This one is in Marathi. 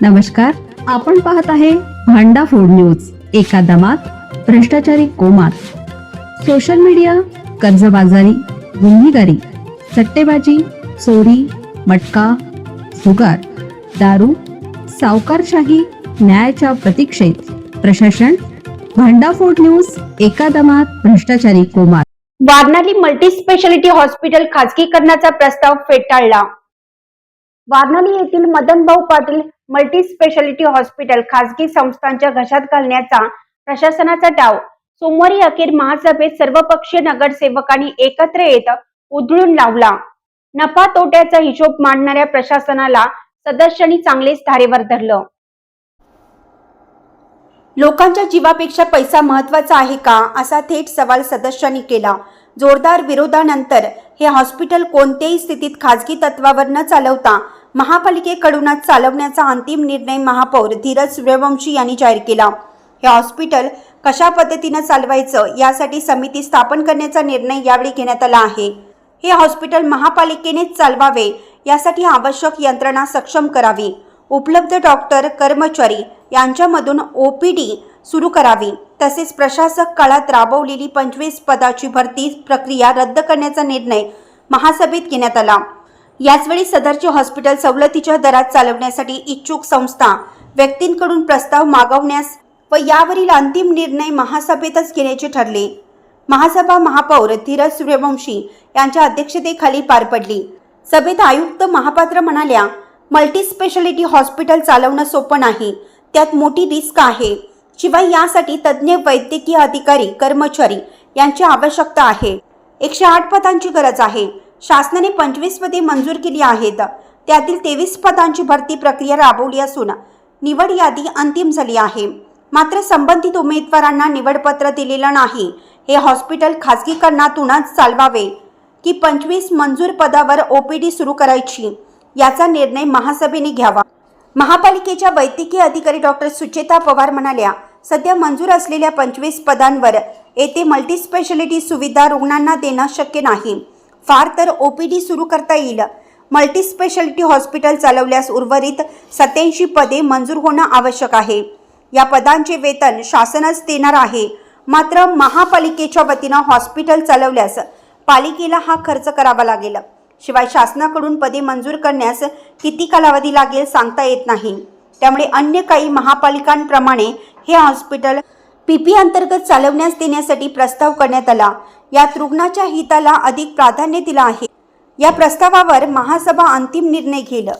नमस्कार, आपण पाहत आहे भांडा फूड न्यूज। एका दमात भ्रष्टाचारी कोमात, सोशल मीडिया, कर्जबाजारी, गुन्हेगारी, सट्टेबाजी, चोरी, मटका, जुगार, दारू, सावकारशाही, न्यायाच्या प्रतीक्षेत प्रशासन। भांडा फूड न्यूज, एका दमात भ्रष्टाचारी कोमात। वारणाली मल्टी स्पेशालिटी हॉस्पिटल खाजगीकरणाचा प्रस्ताव फेटाळला। वारणाली येथील मदनभाऊ पाटील मल्टी स्पेशालिटी हॉस्पिटल खाजगी संस्थांच्या घशात घालण्याचा प्रशासनाचा डाव सोमवारी अखेर महासभेत सर्वपक्षीय नगरसेवकांनी एकत्र येत उधळून लावला। नफा तोट्याचा हिशोब मांडणाऱ्या प्रशासनाला सदस्यांनी चांगलेच धारेवर धरलं। लोकांच्या जीवापेक्षा पैसा महत्त्वाचा आहे का, असा थेट सवाल सदस्यांनी केला। जोरदार विरोधानंतर हे हॉस्पिटल कोणत्याही स्थितीत खाजगी तत्वावर न चालवता महापालिकेकडूनच चालवण्याचा अंतिम निर्णय महापौर धीरज सूर्यवंशी यांनी जाहीर केला। हे हॉस्पिटल कशा पद्धतीने चालवायचं यासाठी समिती स्थापन करण्याचा निर्णय यावेळी घेण्यात आला आहे। हे हॉस्पिटल महापालिकेनेच चालवावे यासाठी आवश्यक यंत्रणा सक्षम करावी, उपलब्ध डॉक्टर कर्मचारी यांच्यामधून ओपीडी सुरू करावी, तसेच प्रशासक काळात राबवलेली 25 पदाची भरती प्रक्रिया रद्द करण्याचा निर्णय महासभेत घेण्यात आला। याचवेळी सदरचे हॉस्पिटल सवलतीच्या दरात चालवण्यासाठी इच्छुक संस्था व्यक्तींकडून प्रस्ताव मागवण्यास व यावरील अंतिम निर्णय महासभेतच घेण्याचे ठरले। महासभा महापौर धीरज सूर्यवंशी यांच्या अध्यक्षतेखाली पार पडली। सभेत आयुक्त महापात्र म्हणाल्या, मल्टी स्पेशालिटी हॉस्पिटल चालवणं सोपं नाही, त्यात मोठी रिस्क आहे। शिवाय यासाठी तज्ज्ञ वैद्यकीय अधिकारी कर्मचारी यांची आवश्यकता आहे। 108 पदांची गरज आहे। शासनाने 25 पदे मंजूर केली आहेत, त्यातील 23 पदांची भरती प्रक्रिया राबवली असून निवड यादी अंतिम झाली आहे। मात्र संबंधित उमेदवारांना निवडपत्र दिलेलं नाही। हे हॉस्पिटल खाजगीकरणातूनच चालवावे की 25 मंजूर पदावर ओपीडी सुरू करायची याचा निर्णय महासभेने घ्यावा। महापालिकेच्या वैद्यकीय अधिकारी डॉक्टर सुचेता पवार म्हणाल्या, सध्या मंजूर असलेल्या 25 पदांवर येथे मल्टी स्पेशालिटी सुविधा रुग्णांना देणं शक्य नाही। फार तर ओपीडी सुरू करता येईल। मल्टी स्पेशालिटी हॉस्पिटल चालवल्यास उर्वरित 87 पदे मंजूर होणं आवश्यक आहे। या पदांचे वेतन शासनच देणार आहे। मात्र महापालिकेच्या वतीनं हॉस्पिटल चालवल्यास पालिकेला हा खर्च करावा लागेल। शिवाय शासनाकडून पदे मंजूर करण्यास किती कालावधी लागेल सांगता येत नाही। त्यामुळे अन्य काही महापालिकांप्रमाणे हे हॉस्पिटल पीपी अंतर्गत चालवण्यास देण्यासाठी प्रस्ताव करण्यात आला। यात रुग्णाच्या हिताला अधिक प्राधान्य दिलं आहे। या प्रस्तावावर महासभा अंतिम निर्णय घेईल।